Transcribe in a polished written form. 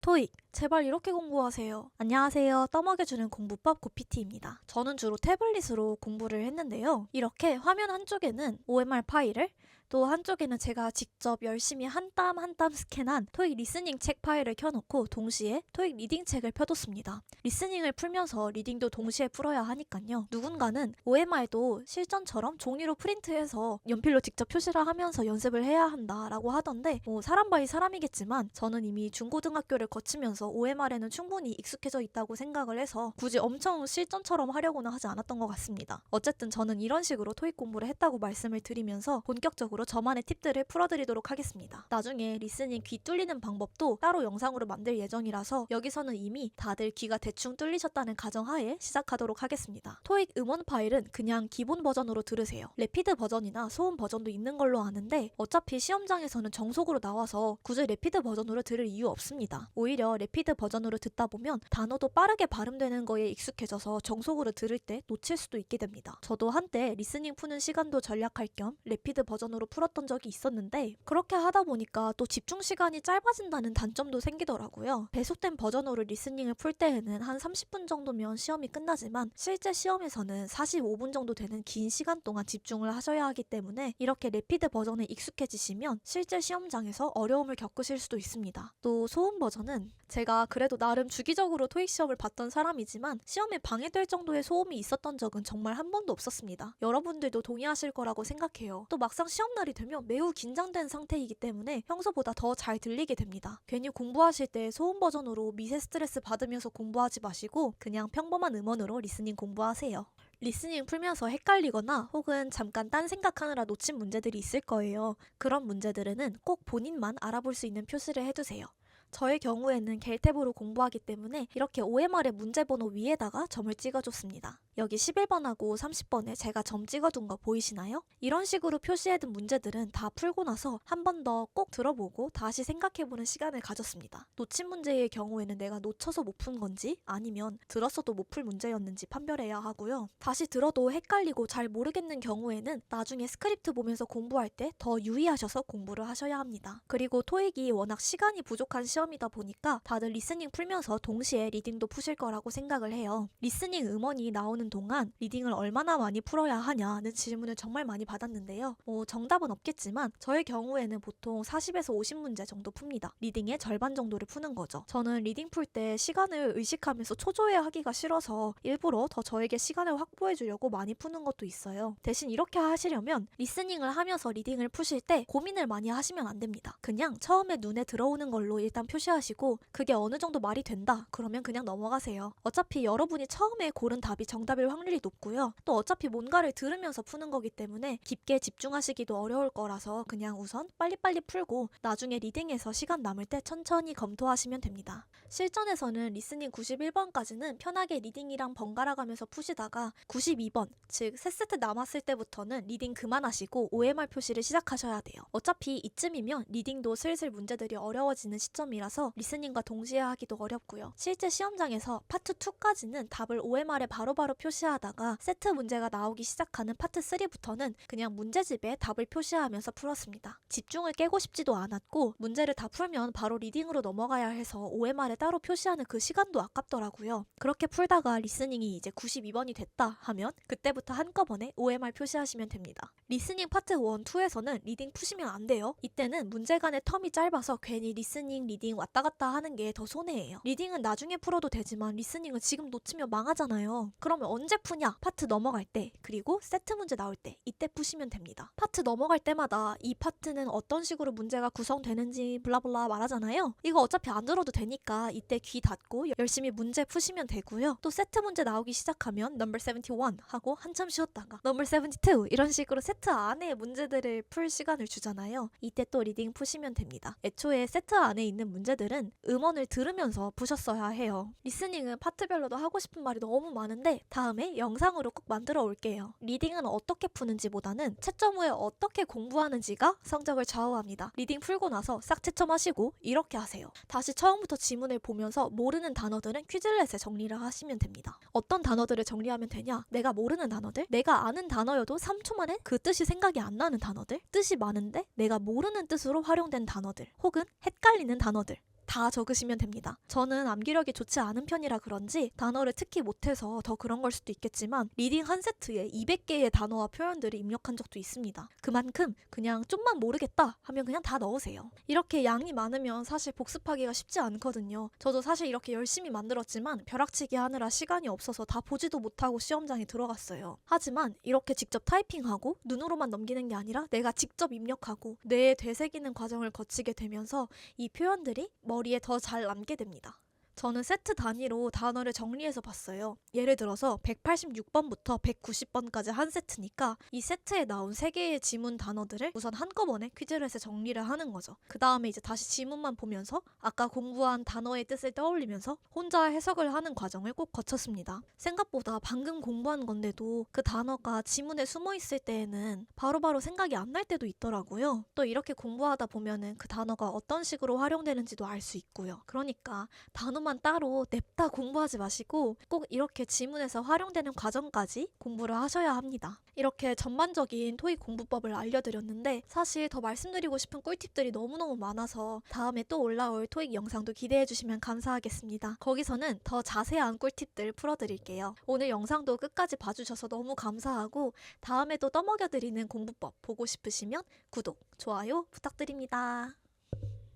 토익, 제발 이렇게 공부하세요. 안녕하세요. 떠먹여주는 공부법 고피티입니다. 저는 주로 태블릿으로 공부를 했는데요. 이렇게 화면 한쪽에는 OMR 파일을, 또 한쪽에는 제가 직접 열심히 한 땀 한 땀 스캔한 토익 리스닝 책 파일을 켜놓고 동시에 토익 리딩 책을 펴뒀습니다. 리스닝을 풀면서 리딩도 동시에 풀어야 하니까요. 누군가는 OMR도 실전처럼 종이로 프린트해서 연필로 직접 표시를 하면서 연습을 해야 한다라고 하던데, 사람 바이 사람이겠지만 저는 이미 중고등학교를 거치면서 OMR에는 충분히 익숙해져 있다고 생각을 해서 굳이 엄청 실전처럼 하려고는 하지 않았던 것 같습니다. 어쨌든 저는 이런 식으로 토익 공부를 했다고 말씀을 드리면서 본격적으로 저만의 팁들을 풀어드리도록 하겠습니다. 나중에 리스닝 귀 뚫리는 방법도 따로 영상으로 만들 예정이라서 여기서는 이미 다들 귀가 대충 뚫리셨다는 가정하에 시작하도록 하겠습니다. 토익 음원 파일은 그냥 기본 버전으로 들으세요. 래피드 버전이나 소음 버전도 있는 걸로 아는데 어차피 시험장에서는 정속으로 나와서 굳이 래피드 버전으로 들을 이유 없습니다. 오히려 래피드 버전으로 듣다 보면 단어도 빠르게 발음되는 거에 익숙해져서 정속으로 들을 때 놓칠 수도 있게 됩니다. 저도 한때 리스닝 푸는 시간도 절약할 겸 래피드 버전으로 풀었던 적이 있었는데, 그렇게 하다 보니까 또 집중 시간이 짧아진다는 단점도 생기더라고요. 배속된 버전으로 리스닝을 풀 때에는 한 30분 정도면 시험이 끝나지만 실제 시험에서는 45분 정도 되는 긴 시간 동안 집중을 하셔야 하기 때문에 이렇게 래피드 버전에 익숙해지시면 실제 시험장에서 어려움을 겪으실 수도 있습니다. 또 소음 버전은 제가 그래도 나름 주기적으로 토익 시험을 봤던 사람이지만 시험에 방해될 정도의 소음이 있었던 적은 정말 한 번도 없었습니다. 여러분들도 동의하실 거라고 생각해요. 또 막상 시험날이 되면 매우 긴장된 상태이기 때문에 평소보다 더 잘 들리게 됩니다. 괜히 공부하실 때 소음 버전으로 미세 스트레스 받으면서 공부하지 마시고 그냥 평범한 음원으로 리스닝 공부하세요. 리스닝 풀면서 헷갈리거나 혹은 잠깐 딴 생각하느라 놓친 문제들이 있을 거예요. 그런 문제들은 꼭 본인만 알아볼 수 있는 표시를 해두세요. 저의 경우에는 겔탭으로 공부하기 때문에 이렇게 OMR의 문제번호 위에다가 점을 찍어줬습니다. 여기 11번하고 30번에 제가 점 찍어둔 거 보이시나요? 이런 식으로 표시해둔 문제들은 다 풀고 나서 한 번 더 꼭 들어보고 다시 생각해보는 시간을 가졌습니다. 놓친 문제의 경우에는 내가 놓쳐서 못 푼 건지 아니면 들었어도 못 풀 문제였는지 판별해야 하고요. 다시 들어도 헷갈리고 잘 모르겠는 경우에는 나중에 스크립트 보면서 공부할 때 더 유의하셔서 공부를 하셔야 합니다. 그리고 토익이 워낙 시간이 부족한 시험이다 보니까 다들 리스닝 풀면서 동시에 리딩도 푸실 거라고 생각을 해요. 리스닝 음원이 나오는 동안 리딩을 얼마나 많이 풀어야 하냐는 질문을 정말 많이 받았는데요. 정답은 없겠지만 저의 경우에는 보통 40에서 50문제 정도 풉니다. 리딩의 절반 정도를 푸는 거죠. 저는 리딩 풀 때 시간을 의식하면서 초조해하기가 싫어서 일부러 더 저에게 시간을 확보해 주려고 많이 푸는 것도 있어요. 대신 이렇게 하시려면 리스닝을 하면서 리딩을 푸실 때 고민을 많이 하시면 안 됩니다. 그냥 처음에 눈에 들어오는 걸로 일단 표시하시고 그게 어느 정도 말이 된다 그러면 그냥 넘어가세요. 어차피 여러분이 처음에 고른 답이 정답일 확률이 높고요. 또 어차피 뭔가를 들으면서 푸는 거기 때문에 깊게 집중하시기도 어려울 거라서 그냥 우선 빨리빨리 풀고 나중에 리딩에서 시간 남을 때 천천히 검토하시면 됩니다. 실전에서는 리스닝 91번까지는 편하게 리딩이랑 번갈아 가면서 푸시다가 92번, 즉 3세트 남았을 때부터는 리딩 그만하시고 OMR 표시를 시작하셔야 돼요. 어차피 이쯤이면 리딩도 슬슬 문제들이 어려워지는 시점이라서 리스닝과 동시에 하기도 어렵고요. 실제 시험장에서 파트 2까지는 답을 OMR에 바로바로 표시하다가 세트 문제가 나오기 시작하는 파트 3부터는 그냥 문제집에 답을 표시하면서 풀었습니다. 집중을 깨고 싶지도 않았고 문제를 다 풀면 바로 리딩으로 넘어가야 해서 OMR에 따로 표시하는 그 시간도 아깝더라고요. 그렇게 풀다가 리스닝이 이제 92번이 됐다 하면 그때부터 한꺼번에 OMR 표시하시면 됩니다. 리스닝 파트 1, 2에서는 리딩 푸시면 안 돼요. 이때는 문제 간의 텀이 짧아서 괜히 리스닝, 리딩 왔다 갔다 하는 게 더 손해예요. 리딩은 나중에 풀어도 되지만 리스닝은 지금 놓치면 망하잖아요. 그러면 언제 푸냐? 파트 넘어갈 때, 그리고 세트 문제 나올 때, 이때 푸시면 됩니다. 파트 넘어갈 때마다 이 파트는 어떤 식으로 문제가 구성되는지 블라블라 말하잖아요. 이거 어차피 안 들어도 되니까 이때 귀 닫고 열심히 문제 푸시면 되고요. 또 세트 문제 나오기 시작하면 number 71 하고 한참 쉬었다가 number 72 이런 식으로 세트 안에 문제들을 풀 시간을 주잖아요. 이때 또 리딩 푸시면 됩니다. 애초에 세트 안에 있는 문제들은 음원을 들으면서 푸셨어야 해요. 리스닝은 파트별로도 하고 싶은 말이 너무 많은데 다음에 영상으로 꼭 만들어 올게요. 리딩은 어떻게 푸는지보다는 채점 후에 어떻게 공부하는지가 성적을 좌우합니다. 리딩 풀고 나서 싹 채점하시고 이렇게 하세요. 다시 처음부터 지문을 보면서 모르는 단어들은 퀴즐렛에 정리를 하시면 됩니다. 어떤 단어들을 정리하면 되냐? 내가 모르는 단어들? 내가 아는 단어여도 3초 만에 그 뜻이 생각이 안 나는 단어들? 뜻이 많은데 내가 모르는 뜻으로 활용된 단어들 혹은 헷갈리는 단어들, 다 적으시면 됩니다. 저는 암기력이 좋지 않은 편이라 그런지 단어를 특히 못해서 더 그런 걸 수도 있겠지만 리딩 한 세트에 200개의 단어와 표현들을 입력한 적도 있습니다. 그만큼 그냥 좀만 모르겠다 하면 그냥 다 넣으세요. 이렇게 양이 많으면 사실 복습하기가 쉽지 않거든요. 저도 사실 이렇게 열심히 만들었지만 벼락치기 하느라 시간이 없어서 다 보지도 못하고 시험장에 들어갔어요. 하지만 이렇게 직접 타이핑하고 눈으로만 넘기는 게 아니라 내가 직접 입력하고 뇌에 되새기는 과정을 거치게 되면서 이 표현들이 머리에 더 잘 남게 됩니다. 저는 세트 단위로 단어를 정리해서 봤어요. 예를 들어서 186번부터 190번까지 한 세트니까 이 세트에 나온 3개의 지문 단어들을 우선 한꺼번에 퀴즈렛에 정리를 하는 거죠. 그 다음에 이제 다시 지문만 보면서 아까 공부한 단어의 뜻을 떠올리면서 혼자 해석을 하는 과정을 꼭 거쳤습니다. 생각보다 방금 공부한 건데도 그 단어가 지문에 숨어 있을 때에는 바로바로 생각이 안 날 때도 있더라고요. 또 이렇게 공부하다 보면은 그 단어가 어떤 식으로 활용되는지도 알 수 있고요. 그러니까 단어만 따로 냅다 공부하지 마시고 꼭 이렇게 지문에서 활용되는 과정까지 공부를 하셔야 합니다. 이렇게 전반적인 토익 공부법을 알려드렸는데 사실 더 말씀드리고 싶은 꿀팁들이 너무너무 많아서 다음에 또 올라올 토익 영상도 기대해주시면 감사하겠습니다. 거기서는 더 자세한 꿀팁들 풀어드릴게요. 오늘 영상도 끝까지 봐주셔서 너무 감사하고 다음에 또 떠먹여드리는 공부법 보고 싶으시면 구독, 좋아요 부탁드립니다.